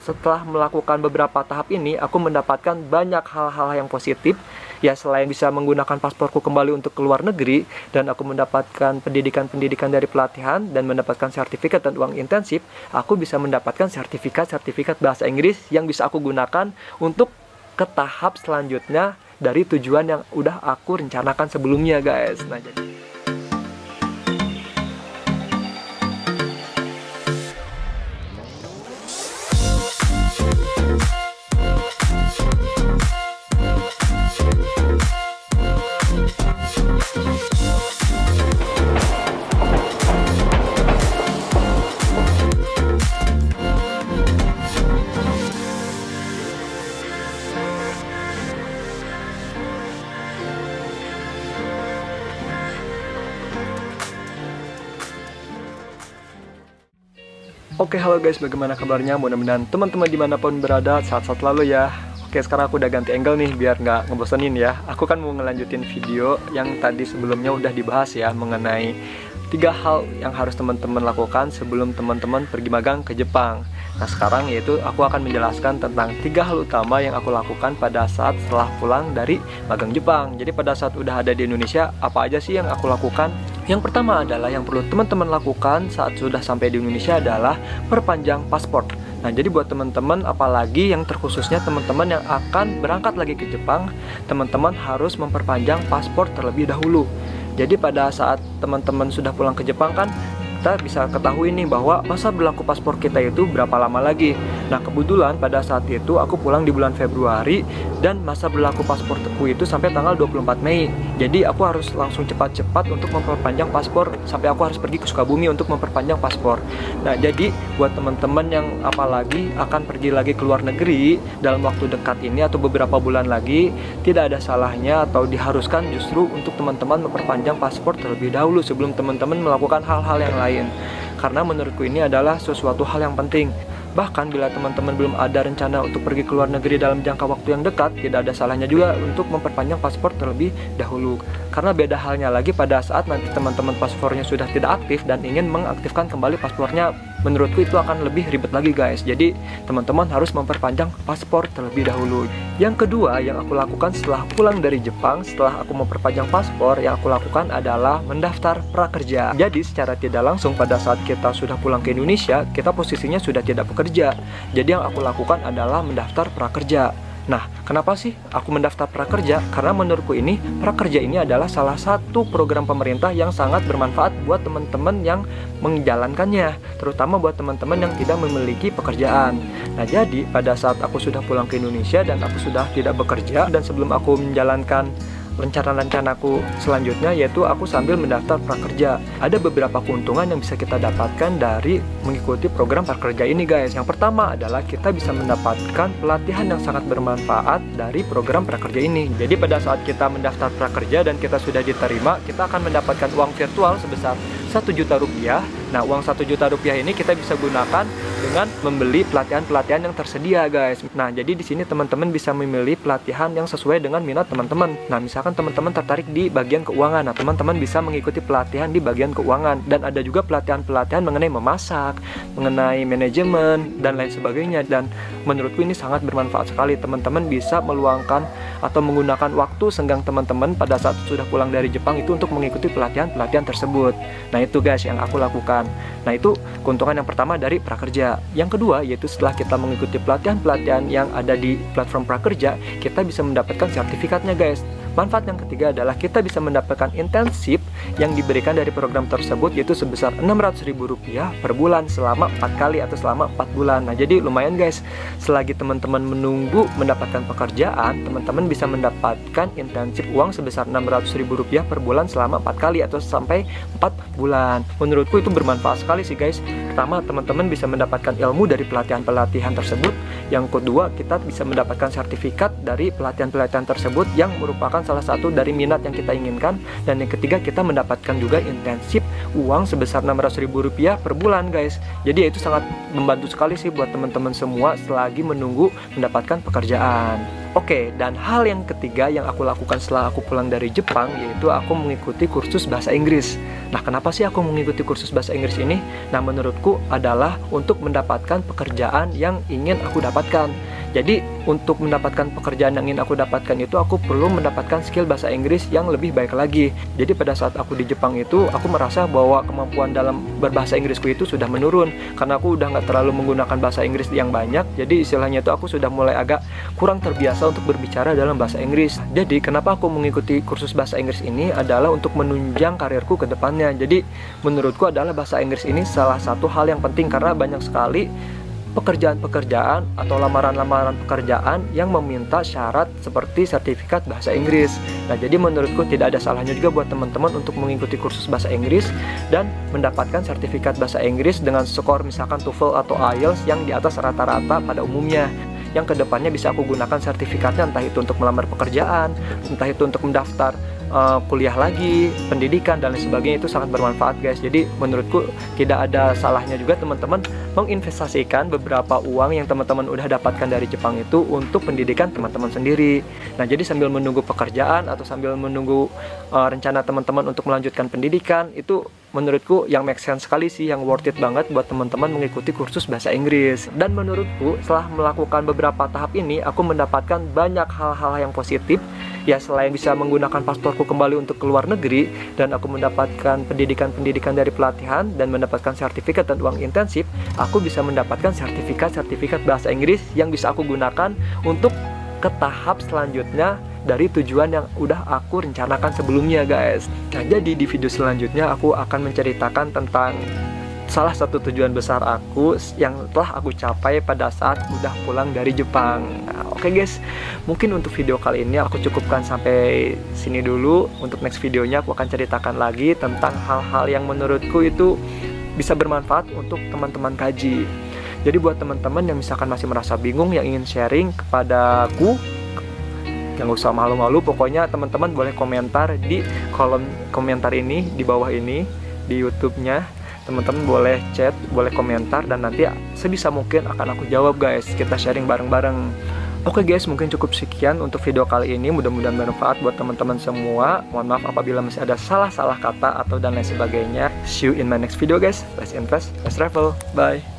setelah melakukan beberapa tahap ini, aku mendapatkan banyak hal-hal yang positif. Ya, selain bisa menggunakan pasporku kembali untuk ke luar negeri, dan aku mendapatkan pendidikan-pendidikan dari pelatihan, dan mendapatkan sertifikat dan uang intensif, aku bisa mendapatkan sertifikat bahasa Inggris yang bisa aku gunakan untuk ke tahap selanjutnya dari tujuan yang udah aku rencanakan sebelumnya, guys. Nah, jadi oke, halo guys, bagaimana kabarnya? Mudah-mudahan teman-teman dimanapun berada sehat-sehat selalu ya. Oke, sekarang aku udah ganti angle nih biar nggak ngebosenin ya. Aku kan mau ngelanjutin video yang tadi sebelumnya udah dibahas ya, mengenai 3 hal yang harus teman-teman lakukan sebelum teman-teman pergi magang ke Jepang. Nah, sekarang yaitu aku akan menjelaskan tentang 3 hal utama yang aku lakukan pada saat setelah pulang dari magang Jepang. Jadi pada saat udah ada di Indonesia, apa aja sih yang aku lakukan? Yang pertama adalah yang perlu teman-teman lakukan saat sudah sampai di Indonesia adalah perpanjang paspor. Nah, jadi buat teman-teman, apalagi yang terkhususnya teman-teman yang akan berangkat lagi ke Jepang, teman-teman harus memperpanjang paspor terlebih dahulu. Jadi pada saat teman-teman sudah pulang ke Jepang kan, kita bisa ketahui nih bahwa masa berlaku paspor kita itu berapa lama lagi. Nah, kebetulan pada saat itu aku pulang di bulan Februari dan masa berlaku pasporku itu sampai tanggal 24 Mei. Jadi aku harus langsung cepat-cepat untuk memperpanjang paspor, sampai aku harus pergi ke Sukabumi untuk memperpanjang paspor. Nah, jadi buat teman-teman yang apalagi akan pergi lagi ke luar negeri dalam waktu dekat ini atau beberapa bulan lagi, tidak ada salahnya atau diharuskan justru untuk teman-teman memperpanjang paspor terlebih dahulu sebelum teman-teman melakukan hal-hal yang lain. Karena menurutku ini adalah sesuatu hal yang penting. Bahkan bila teman-teman belum ada rencana untuk pergi ke luar negeri dalam jangka waktu yang dekat, tidak ada salahnya juga untuk memperpanjang paspor terlebih dahulu. Karena beda halnya lagi pada saat nanti teman-teman paspornya sudah tidak aktif dan ingin mengaktifkan kembali paspornya, menurutku itu akan lebih ribet lagi guys. Jadi teman-teman harus memperpanjang paspor terlebih dahulu. Yang kedua yang aku lakukan setelah pulang dari Jepang, setelah aku memperpanjang paspor, yang aku lakukan adalah mendaftar prakerja. Jadi secara tidak langsung pada saat kita sudah pulang ke Indonesia, kita posisinya sudah tidak bekerja. Jadi yang aku lakukan adalah mendaftar prakerja. Nah, kenapa sih aku mendaftar prakerja? Karena menurutku ini, prakerja ini adalah salah satu program pemerintah yang sangat bermanfaat buat teman-teman yang menjalankannya, terutama buat teman-teman yang tidak memiliki pekerjaan. Nah, jadi pada saat aku sudah pulang ke Indonesia dan aku sudah tidak bekerja, dan sebelum aku menjalankan rencana-rencanaku selanjutnya, yaitu aku sambil mendaftar prakerja. Ada beberapa keuntungan yang bisa kita dapatkan dari mengikuti program prakerja ini guys. Yang pertama adalah kita bisa mendapatkan pelatihan yang sangat bermanfaat dari program prakerja ini. Jadi pada saat kita mendaftar prakerja dan kita sudah diterima, kita akan mendapatkan uang virtual sebesar 1 juta rupiah. Nah, uang 1 juta rupiah ini kita bisa gunakan dengan membeli pelatihan-pelatihan yang tersedia guys. Nah, jadi di sini teman-teman bisa memilih pelatihan yang sesuai dengan minat teman-teman. Nah, misalkan teman-teman tertarik di bagian keuangan, nah teman-teman bisa mengikuti pelatihan di bagian keuangan. Dan ada juga pelatihan-pelatihan mengenai memasak, mengenai manajemen, dan lain sebagainya. Dan menurutku ini sangat bermanfaat sekali. Teman-teman bisa meluangkan atau menggunakan waktu senggang teman-teman pada saat sudah pulang dari Jepang itu untuk mengikuti pelatihan-pelatihan tersebut. Nah, itu guys yang aku lakukan. Nah, itu keuntungan yang pertama dari prakerja. Yang kedua yaitu setelah kita mengikuti pelatihan-pelatihan yang ada di platform prakerja, kita bisa mendapatkan sertifikatnya guys. Manfaat yang ketiga adalah kita bisa mendapatkan internship yang diberikan dari program tersebut, yaitu sebesar Rp600.000 per bulan selama 4 kali atau selama 4 bulan. Nah, jadi lumayan guys. Selagi teman-teman menunggu mendapatkan pekerjaan, teman-teman bisa mendapatkan internship uang sebesar Rp600.000 per bulan selama 4 kali atau sampai 4 bulan. Menurutku itu bermanfaat sekali sih guys. Pertama, teman-teman bisa mendapatkan ilmu dari pelatihan-pelatihan tersebut. Yang kedua, kita bisa mendapatkan sertifikat dari pelatihan-pelatihan tersebut yang merupakan salah satu dari minat yang kita inginkan. Dan yang ketiga, kita mendapatkan juga internship uang sebesar Rp600.000 per bulan guys. Jadi itu sangat membantu sekali sih buat teman-teman semua selagi menunggu mendapatkan pekerjaan. Oke, dan hal yang ketiga yang aku lakukan setelah aku pulang dari Jepang, yaitu aku mengikuti kursus bahasa Inggris. Nah, kenapa sih aku mengikuti kursus bahasa Inggris ini? Nah, menurutku adalah untuk mendapatkan pekerjaan yang ingin aku dapatkan. Jadi, untuk mendapatkan pekerjaan yang ingin aku dapatkan itu, aku perlu mendapatkan skill bahasa Inggris yang lebih baik lagi. Jadi, pada saat aku di Jepang itu, aku merasa bahwa kemampuan dalam berbahasa Inggrisku itu sudah menurun. Karena aku udah nggak terlalu menggunakan bahasa Inggris yang banyak, jadi istilahnya itu aku sudah mulai agak kurang terbiasa untuk berbicara dalam bahasa Inggris. Jadi, kenapa aku mengikuti kursus bahasa Inggris ini adalah untuk menunjang karirku ke depannya. Jadi, menurutku adalah bahasa Inggris ini salah satu hal yang penting karena banyak sekali pekerjaan-pekerjaan atau lamaran-lamaran pekerjaan yang meminta syarat seperti sertifikat bahasa Inggris. Nah, jadi menurutku tidak ada salahnya juga buat teman-teman untuk mengikuti kursus bahasa Inggris dan mendapatkan sertifikat bahasa Inggris dengan skor misalkan TOEFL atau IELTS yang di atas rata-rata pada umumnya. Yang kedepannya bisa aku gunakan sertifikatnya, entah itu untuk melamar pekerjaan, entah itu untuk mendaftar kuliah lagi, pendidikan dan lain sebagainya. Itu sangat bermanfaat guys. Jadi menurutku tidak ada salahnya juga teman-teman menginvestasikan beberapa uang yang teman-teman udah dapatkan dari Jepang itu untuk pendidikan teman-teman sendiri. Nah, jadi sambil menunggu pekerjaan atau sambil menunggu rencana teman-teman untuk melanjutkan pendidikan, itu menurutku yang make sense sekali sih, yang worth it banget buat teman-teman mengikuti kursus bahasa Inggris. Dan menurutku setelah melakukan beberapa tahap ini, aku mendapatkan banyak hal-hal yang positif. Ya, selain bisa menggunakan pasporku kembali untuk ke luar negeri, dan aku mendapatkan pendidikan-pendidikan dari pelatihan dan mendapatkan sertifikat dan uang intensif, aku bisa mendapatkan sertifikat bahasa Inggris yang bisa aku gunakan untuk ke tahap selanjutnya dari tujuan yang udah aku rencanakan sebelumnya guys. Nah, jadi di video selanjutnya aku akan menceritakan tentang salah satu tujuan besar aku yang telah aku capai pada saat udah pulang dari Jepang. Nah, oke guys, mungkin untuk video kali ini aku cukupkan sampai sini dulu. Untuk next videonya aku akan ceritakan lagi tentang hal-hal yang menurutku itu bisa bermanfaat untuk teman-teman kaji. Jadi buat teman-teman yang misalkan masih merasa bingung, yang ingin sharing kepadaku, yang gak usah malu-malu, pokoknya teman-teman boleh komentar di kolom komentar ini, di bawah ini, di YouTube-nya. Teman-teman boleh chat, boleh komentar, dan nanti sebisa mungkin akan aku jawab guys. Kita sharing bareng-bareng. Oke guys, mungkin cukup sekian untuk video kali ini. Mudah-mudahan bermanfaat buat teman-teman semua. Mohon maaf apabila masih ada salah-salah kata atau dan lain sebagainya. See you in my next video guys. Let's invest, let's travel. Bye.